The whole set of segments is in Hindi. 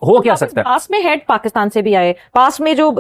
हो क्या सकता है? पास में हेड पाकिस्तान से भी आए, पास में जो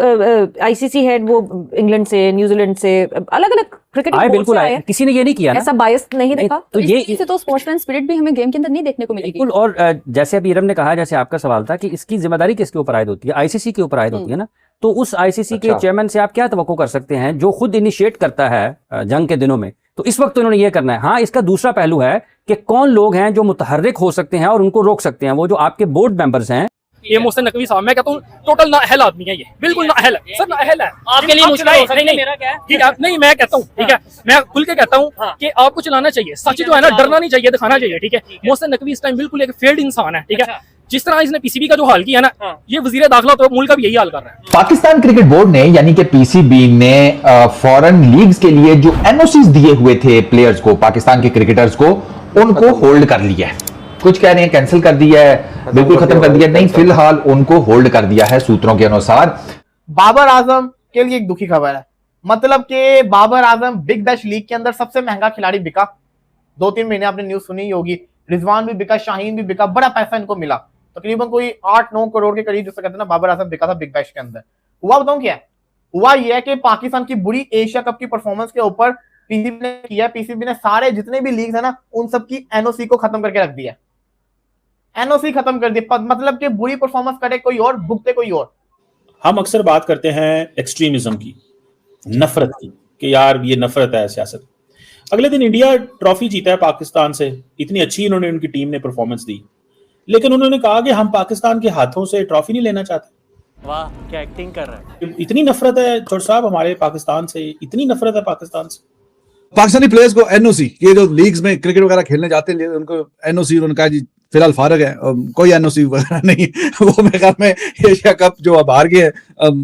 आईसीसी हेड वो इंग्लैंड से, न्यूजीलैंड से, अलग अलग क्रिकेट आए, बिल्कुल आए, किसी ने ये नहीं किया ना, ऐसा बायस नहीं देखा। तो ये तो स्पोर्ट्समैन स्पिरिट भी हमें गेम के अंदर नहीं देखने को मिलेगी। बिल्कुल। और जैसे अभी इरम ने कहा, जैसे आपका सवाल था कि इसकी जिम्मेदारी किसके ऊपर आयद होती है, आईसीसी के ऊपर आयद होती है ना, तो उस आईसीसी के चेयरमैन से आप क्या तवक्को कर सकते हैं जो खुद इनिशिएट करता है जंग के दिनों में? तो इस वक्त तो इन्होंने ये करना है। हाँ, इसका दूसरा पहलू है कि कौन लोग हैं जो मुतहर्रिक हो सकते हैं और उनको रोक सकते हैं। वो जो आपके बोर्ड मेंबर्स हैं, ये मोहसिन नकवी साहब, मैं कहता हूँ टोटल नाअहल आदमी है, ये बिल्कुल नाअहल है सर, नाअहल है। आपके लिए मुश्किल हो सकती है, मेरा क्या है? ठीक है, नहीं मैं कहता हूँ, ठीक है, मैं खुल के कहता हूँ कि आपको चलाना चाहिए, सच जो है ना, डरना नहीं चाहिए, दिखाना चाहिए, ठीक है। मोहसिन नकवी इस टाइम बिल्कुल एक फेल्ड इंसान है, ठीक है। जिस तरह इसने पीसीबी का जो हाल किया ना, ये वजीर दाखिला तो मुल्क का भी यही हाल कर रहा है। पाकिस्तान क्रिकेट बोर्ड ने यानी कि पीसीबी ने फॉरेन लीग्स के लिए जो एनओसीज दिए हुए थे प्लेयर्स को, पाकिस्तान के क्रिकेटर्स को, उनको होल्ड कर लिया है। कुछ कह रहे हैं कैंसिल कर दिया है, बिल्कुल खत्म कर दिया, नहीं, फिलहाल उनको होल्ड कर दिया है सूत्रों के अनुसार। बाबर आजम के लिए एक दुखी खबर है, मतलब कि Babar Azam big bash league के अंदर सबसे महंगा खिलाड़ी बिका। 2-3 महीने आपने न्यूज सुनी होगी, रिजवान भी बिका, शाहीन भी बिका, बड़ा पैसा इनको मिला, तकरीबन कोई 8-9 करोड़ के करीब, जिससे कहते हैं ना, बाबर आजम बिका था बिग बैश के अंदर। हुआ बताऊं क्या है? हुआ यह है कि पाकिस्तान की बुरी एशिया कप की परफॉर्मेंस के ऊपर पीसीबी ने किया, पीसीबी ने सारे जितने भी लीग है ना, उन सब की एनओसी को खत्म करके रख दिया, एनओसी खत्म कर दी, मतलब कि बुरी परफॉर्मेंस करे कोई और, भुगते कोई और। हम अक्सर बात करते हैं एक्सट्रीमिज्म की, नफरत की, कि यार ये नफरत है सियासत। अगले दिन इंडिया ट्रॉफी जीता है पाकिस्तान से, इतनी अच्छी इन्होंने, उनकी टीम ने परफॉर्मेंस दी, लेकिन उन्होंने कहा कि हम पाकिस्तान के हाथों से ट्रॉफी नहीं लेना चाहते। वाह, क्या एक्टिंग कर रहा है। इतनी नफरत है चौड़ साहब हमारे पाकिस्तान से, इतनी नफरत है पाकिस्तान से। पाकिस्तानी प्लेयर्स को एनओसी, ये जो लीग्स में क्रिकेट वगैरह खेलने जाते हैं उनको एनओसी, उनका जी फिलहाल फारग है, कोई एनओसी वगैरह नहीं। वो मेरे ख्याल में एशिया कप जो अब हार गए,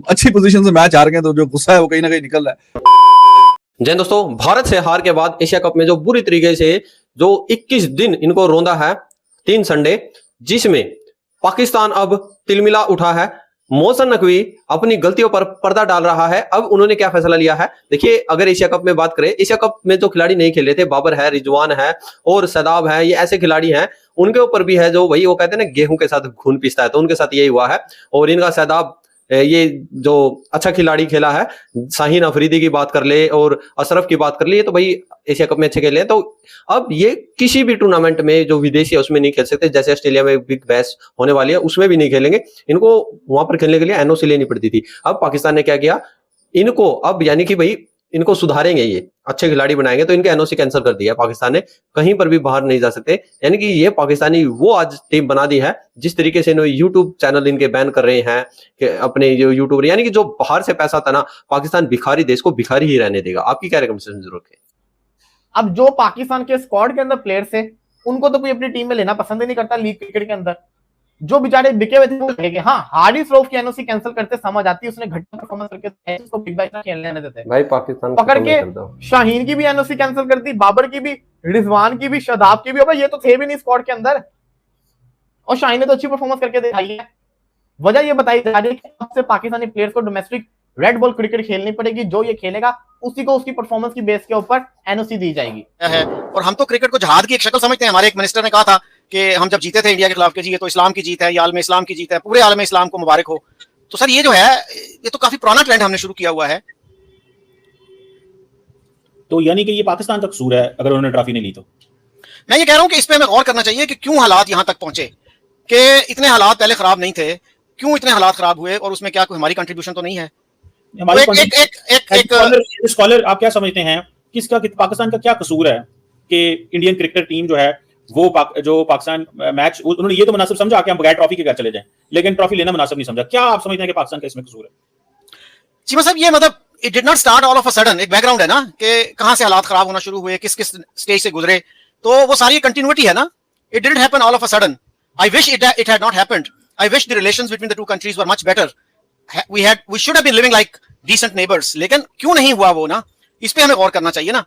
अच्छी पोजीशन से मैच हार गए, तो जो गुस्सा है वो कहीं ना कहीं निकल रहा है। जय दोस्तों, भारत से हार के बाद एशिया कप में जो बुरी तरीके से जो 21 दिन इनको रोंदा है, 3 संडे, जिसमें पाकिस्तान अब तिलमिला उठा है। मोहसिन नकवी अपनी गलतियों पर पर्दा डाल रहा है। अब उन्होंने क्या फैसला लिया है, देखिए, अगर एशिया कप में बात करें, एशिया कप में जो खिलाड़ी नहीं खेले थे, बाबर है, रिजवान है और सदाब है, ये ऐसे खिलाड़ी हैं, उनके ऊपर भी है जो वही वो कहते हैं ना, गेहूं के साथ खून पीसता है, तो उनके साथ यही हुआ है। और इनका सदाब, ये जो अच्छा खिलाड़ी खेला है, शाहीन अफरीदी की बात कर ले और अशरफ की बात कर ले, तो भाई एशिया कप में अच्छे खेले, तो अब ये किसी भी टूर्नामेंट में जो विदेशी है उसमें नहीं खेल सकते। जैसे ऑस्ट्रेलिया में बिग बैश होने वाली है, उसमें भी नहीं खेलेंगे, इनको वहां पर खेलने के लिए एनओसी लेनी पड़ती थी। अब पाकिस्तान ने क्या किया, इनको अब यानी कि भाई इनको सुधारेंगे, ये अच्छे खिलाड़ी बनाएंगे, तो इनके एनओसी कैंसिल कर दिया पाकिस्तान ने, कहीं पर भी बाहर नहीं जा सकते। यानी कि ये पाकिस्तानी वो आज टीम बना दी है, जिस तरीके से इन्होंने यूट्यूब चैनल इनके बैन कर रहे हैं कि अपने जो यूट्यूबर, यानी कि जो बाहर से पैसा था ना, पाकिस्तान भिखारी देश को भिखारी ही रहने देगा। आपकी क्या रिकमेंडेशन जरूरत है? अब जो पाकिस्तान के स्क्वाड के अंदर प्लेयर्स है, उनको तो कोई अपनी टीम में लेना पसंद ही नहीं करता लीग क्रिकेट के अंदर। जो बेचारे बिके हुए थे वो लगे, हाँ, हारिस रऊफ की एनओसी कैंसिल करते समझ आती है, उसने घटिया परफॉर्मेंस करके उसको बिग बैश ना खेलने आने देते भाई पाकिस्तान पकड़ के। शाहीन की भी एनओसी कैंसिल कर दी, बाबर की भी, रिजवान की भी, शदाब की भी। अब ये तो थे भी नहीं स्क्वाड के अंदर, और शाहीन ने तो अच्छी परफॉर्मेंस करके दिखाई है। वजह ये बताई जा रही है कि अब से पाकिस्तानी प्लेयर्स को डोमेस्टिक रेड बॉल क्रिकेट खेलनी पड़ेगी, जो ये खेलेगा उसी को उसकी परफॉर्मेंस की बेस के ऊपर एनओसी दी जाएगी। और हम तो क्रिकेट को जहाद की एक शक्ल समझते हैं। हमारे एक मिनिस्टर ने कहा था कि हम जब जीते थे इंडिया के खिलाफ, ये तो इस्लाम की जीत है, ये आलम इस्लाम की जीत है, पूरे आलम इस्लाम को मुबारक हो। तो सर ये जो है, ये तो काफी पुराना ट्रेंड हमने शुरू किया हुआ है। तो यानी कि ये पाकिस्तान का कसूर है अगर उन्होंने ट्रॉफी नहीं ली तो? मैं ये कह रहा हूं कि इस पे हमें गौर करना चाहिए कि क्यों हालात यहां तक पहुंचे, कि इतने हालात पहले खराब नहीं थे, क्यों इतने हालात खराब हुए, और उसमें क्या कोई हमारी कंट्रीब्यूशन तो नहीं है? स्कॉलर आप क्या समझते हैं, किसका, पाकिस्तान का क्या कसूर है कि इंडियन क्रिकेट टीम जो है वो जो पाकिस्तान मैच, उन्होंने ये तो मुनासिब समझा कि हम बगैर ट्रॉफी के क्या चले जाएं, लेकिन ट्रॉफी लेना मुनासिब नहीं समझा। क्या आप समझते हैं कि पाकिस्तान का इसमें कसूर है? चीमा साहब, ये मतलब it did not start all of a sudden, एक बैकग्राउंड है ना, कि कहां से हालात खराब होना शुरू हुए, किस किस स्टेज से गुजरे, तो वो सारी कंटिन्यूटी है ना। It didn't happen all of a sudden. I wish it had not happened. I wish the relations between the two countries were much better. We should have been living like decent neighbours, लेकिन क्यों नहीं हुआ वो ना, इस पे हमें गौर करना चाहिए ना।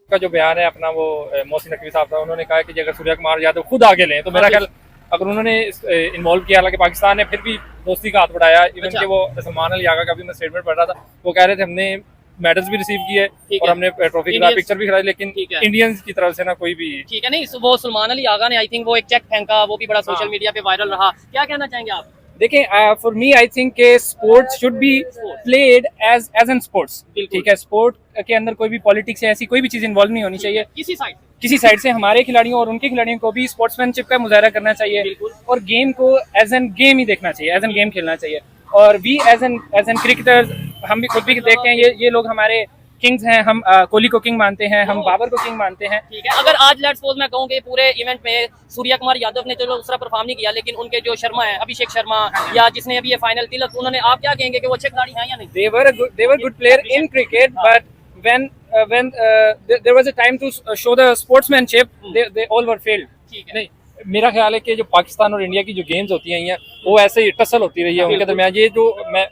का जो बयान है अपना, वो मोहसिन नकवी साहब था, उन्होंने कहा कि अगर सूर्य कुमार यादव खुद आगे लें, तो मेरा ख्याल अगर उन्होंने इन्वॉल्व किया, हालांकि पाकिस्तान ने फिर भी दोस्ती का हाथ बढ़ाया। इवन के वो सलमान अली आगा का भी मैं स्टेटमेंट पढ़ रहा था, वो कह रहे थे हमने मेडल्स भी रिसीव किए और हमने ट्रॉफी खिलाई, पिक्चर भी खिलाई, लेकिन इंडियंस की तरफ से ना कोई भी। ठीक है, नहीं वो सलमान अली आगा ने आई थिंक वो एक चेक फेंका, वो भी बड़ा सोशल मीडिया पे वायरल रहा। क्या कहना चाहेंगे आप? देखें फॉर मी आई थिंक के sports should be played as an sports, ठीक है। स्पोर्ट के अंदर कोई भी पॉलिटिक्स या ऐसी कोई भी चीज इन्वॉल्व नहीं होनी चाहिए किसी साइड से। हमारे खिलाड़ियों और उनके खिलाड़ियों को भी स्पोर्ट्समैनशिप का मुजाहरा करना चाहिए और गेम को एज एन गेम ही देखना चाहिए, एज एन गेम खेलना चाहिए। और वी एज एन क्रिकेटर्स हम भी खुद भी देखते हैं ये लोग हमारे किंग्स हैं। हम कोहली को किंग मानते हैं, हम बाबर को किंग मानते हैं। ठीक है, अगर आज लेट्स सपोज मैं कहूँ कि पूरे इवेंट में सूर्या कुमार यादव ने चलो दूसरा परफॉर्म नहीं किया, लेकिन उनके जो शर्मा है, अभिषेक शर्मा या जिसने अभी ये फाइनल तिलक, उन्होंने, आप क्या कहेंगे कि वो अच्छे खिलाड़ी हैं या नहीं? They were good player in cricket, but when there was a time to show the sportsmanship, they all were failed. ठीक है, नहीं, मेरा ख्याल है कि जो पाकिस्तान और इंडिया की जो गेम्स होती हैं ये वो ऐसे ही टसल होती रही है उनके दरमियान। ये जो मैं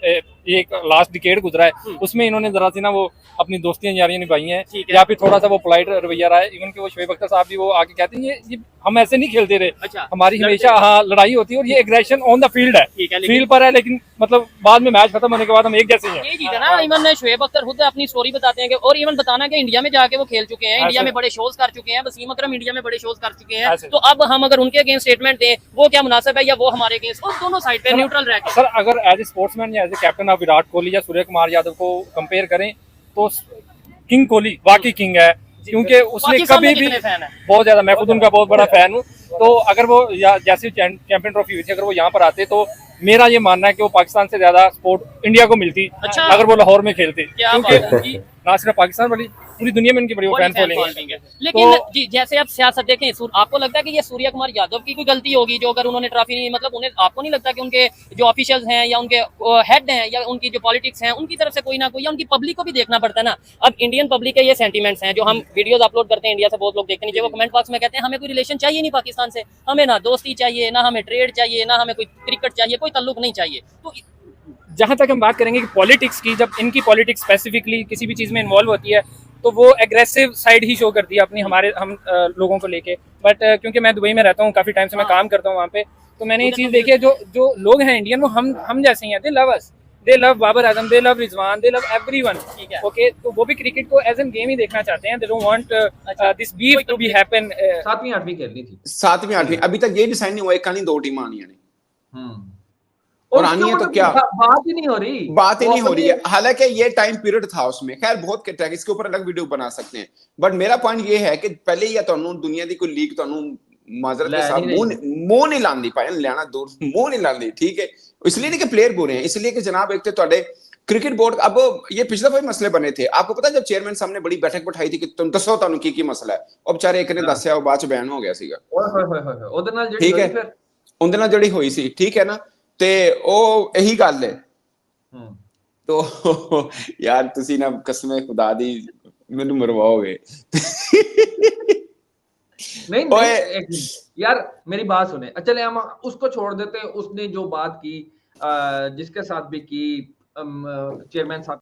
एक लास्ट डिकेड गुजरा है उसमें इन्होंने जरा सी ना वो अपनी दोस्तियां यारियां निभाई हैं, या फिर थोड़ा सा वो पोलाइट रवैया रहा है। इवन के वो शोएब अख्तर साहब भी वो आके कहते हैं ये हम ऐसे नहीं खेलते रहे, अच्छा, हमारी हमेशा लड़ाई होती है और ये एग्रेशन ऑन द फील्ड है, फील्ड पर है, लेकिन मतलब बाद में मैच खत्म होने के बाद हम एक जैसे हैं। ये चीज है ना, इवन शोएब अख्तर खुद अपनी स्टोरी बताते हैं कि, और इवन बताना कि इंडिया में जाके वो खेल चुके हैं, इंडिया में बड़े शोज कर चुके हैं, वसीम अकरम इंडिया में बड़े शोज कर चुके हैं, तो अब हम अगर उनके अगेंस्ट स्टेटमेंट दें वो क्या मुनासिब है, या वो हमारे अगेंस्ट, और दोनों साइड पे न्यूट्रल रह के। सर अगर एज ए स्पोर्ट्समैन या as a captain of Virat Kohli या सूर्य कुमार यादव को कंपेयर करें तो किंग कोहली वाकई किंग है, क्योंकि उसने कभी भी बहुत ज्यादा, मैं खुद उनका बहुत बड़ा फैन हूँ। तो अगर वो जैसी चैंपियन ट्रॉफी हुई थी अगर वो यहाँ पर आते तो मेरा ये मानना है कि वो पाकिस्तान से ज्यादा सपोर्ट इंडिया को मिलती। अच्छा, अगर वो लाहौर में खेलते, क्योंकि ना सिर्फ पाकिस्तान बल्कि पूरी दुनिया में इनकी बड़ी फैन फॉलोइंग है। लेकिन जी जैसे आप सियासत देखें, आपको लगता है कि ये सूर्य कुमार यादव की कोई गलती होगी जो अगर उन्होंने ट्रॉफी नहीं, मतलब उन्हें, आपको नहीं लगता कि उनके जो ऑफिशियल्स हैं या उनके हेड हैं या उनकी जो पॉलिटिक्स हैं उनकी तरफ से कोई ना कोई, या उनकी पब्लिक को भी देखना पड़ता है ना। अब इंडियन पब्लिक के ये सेंटीमेंट्स हैं जो हम वीडियोस अपलोड करते हैं इंडिया से, बहुत लोग देखते नहीं, वो कमेंट बॉक्स में कहते हैं हमें कोई रिलेशन चाहिए नहीं पाकिस्तान से, हमें ना दोस्ती चाहिए, ना हमें ट्रेड चाहिए, ना हमें कोई क्रिकेट चाहिए, कोई ताल्लुक नहीं चाहिए। तो जहां तक हम बात करेंगे कि पॉलिटिक्स की, जब इनकी पॉलिटिक्स स्पेसिफिकली किसी भी चीज में इन्वॉल्व होती है तो वो एग्रेसिव साइड ही शो करती है अपनी हम लोगों को लेके। बट क्योंकि मैं दुबई में रहता हूँ, काफी टाइम से मैं काम करता हूँ वहाँ पे, तो मैंने ये चीज देखी है, जो लोग हैं इंडियन वो हम जैसे ही हैं। They love us, they love Babar Azam, they love Rizwan, they love everyone. Okay, तो वो भी क्रिकेट को एज एन गेम ही देखना चाहते हैं। They don't want this beef to be happen. 7वीं 8वीं खेलनी थी, 7वीं 8वीं अभी तक ये डिसाइड नहीं हुआ, एक दो टीम आनी है और आनी है तो क्या बात ही नहीं हो रही, बात ही नहीं हो रही है। हालांकि ये टाइम पीरियड था उसमें, खैर बहुत इसके ऊपर अलग वीडियो बना सकते हैं। बट मेरा पॉइंट ये है कि पहले ही तुहानू दुनिया की कोई लीग तुहानू माजरत के साथ मुंह नहीं लांदी पाए, लेना दूर मुंह नहीं लांदी, ठीक है। इसलिए नहीं कि प्लेयर बुरे हैं, इसलिए कि जनाब एक तो क्रिकेट बोर्ड, अब ये पिछले कोई मसले बने थे, आपको पता जब चेयरमैन साहब ने बड़ी बैठक बिठाई थी कि तुम दसो तुहानू की मसला है, और बेचारे एक ने दस्या बाद च बयान हो गया सीगा, ठीक है, उनदे नाल जड़ी होई सी, ठीक है ना। ते ओ यही गल है। तो यार तुसी ना कसम खुदा दी मैनू मरवाओगे। नहीं यार मेरी बात सुने, चले हम उसको छोड़ देते हैं, उसने जो बात की जिसके साथ भी की चेयरमैन साहब